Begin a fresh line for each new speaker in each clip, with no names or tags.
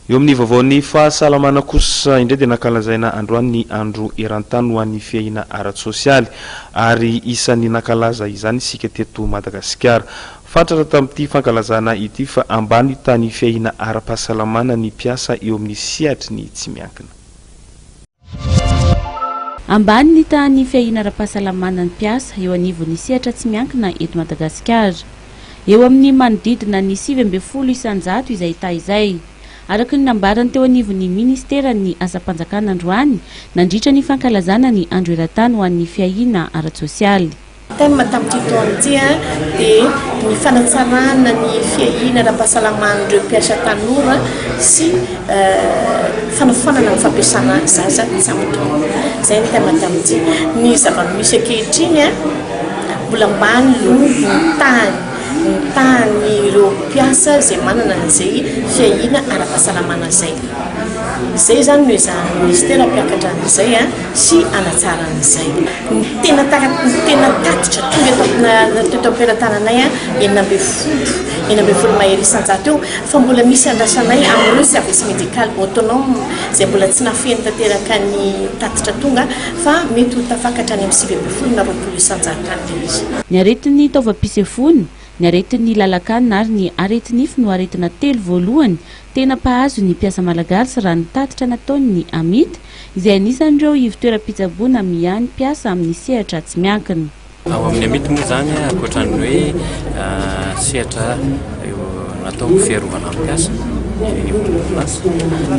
eo amin'ny vaovaon'ny fahasalamana kosa indray dia nankalazaina androany ny andro erantany ho an'ny fiahina ara-tsosialy ary isan'ny nankalaza izany isika teto Madagasikara. Fantatra tamin'ity fankalazana ity fa ambany tany fiahina ara-pahasalamana ny piasa eo amin'ny sihatry ny tsy miankina.
Ambany ny tany fiahina ara-pahasalamana ny piasa eo anivon'ny sihatra tsy miankina eto Madagasikara. Eo amin'ny manodidina ny 7 isanjato izay izay. Araka ny nambarany teo anivon'ny ministera ny asa-panjakana androany nandritra ny fankalazana ny andro eran-tany ho an'ny fiahina ara-tsosialy.
Tema tamin'ity taona ity dia ny fanatsarana ny fiahina ara-pahasalamana ireo mpiasa tanora sy fanafonana ny fampiasana zaza sambotaona. Izay ny tema tamin'ity. Ny zava-misy ankehitriny mbola ambany ny tany ireo mpiasa izay manana an'izay fiahina ara-pahasalamana izay. Izay zany no izany ministera mpiakatra an'izay sy anatsara an'izay. Ny tena tatitra tonga teto am-perantananay 12 mahery isanjato eo fa mbola misy andrasanay amin'ireo service médical autonome izay mbola tsy nafeny tanteraka ny tatitra tonga fa mety ho tafakatra any amin'ny 20 isanjato izy.
Ny aretin'ny taovam-pisefony, ny aretin'ny lalakanina ary ny aretin'ify no aretina telo voalohany tena pahazo ny mpiasa malagasy raha ny tatitra nataony ny amit izay anisan'ireo ivitoeram-pitsaboana miany piasa amin'ny sehatra tsy miankina.
Ao amin'ny amit moa zany ankoatran'ny hoe sehatra natao fiarovana amin'ny piasa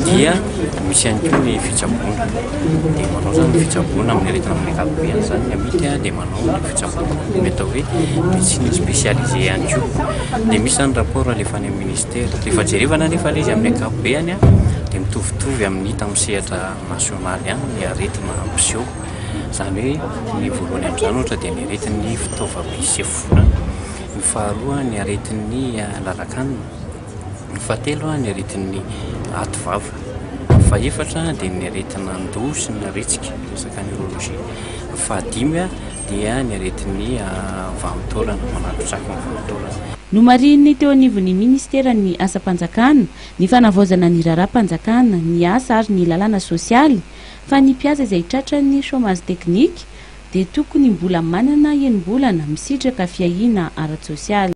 dia misy ihany koa ny fitsaboana. Dia manao zany ny fitsaboana amin'ny aretina amin'ny ankapobeny zany ny amit dia manao ny fitsaboana mety hoe médecine spécialisée ihany koa. Dia misy zany rapport alefa any amin'ny ministera rehefa jerevana nefa izy amin'ny ankapobeny dia mitovitovy amin'ny hita amin'ny sehatra nasionaly ihany ny aretina mpiseho. Zany hoe ny voalohany amin'izany ohatra dia ny aretin'ny fitaovam-pisefona, ny faharoa ny aretin'ny lalakanina, ny fahatelo ny aretin'ny ativava, ny fahaefatra dia ny aretina ndo sy ny aretsika resaka neurologie, ny fahadimy dia ny aretin'ny vamotaolana manakotraka ny vamotaolana.
No marininy teo anivon'ny ministera ny asa-panjakana, ny fanavaozana ny raharaham-panjakana, ny asa ary ny lalàna sosialy fa ny mpiasa izay tratran'ny chômage teknika dia tokony mbola manana enim-bolana misitraka fiahina ara-tsosialy.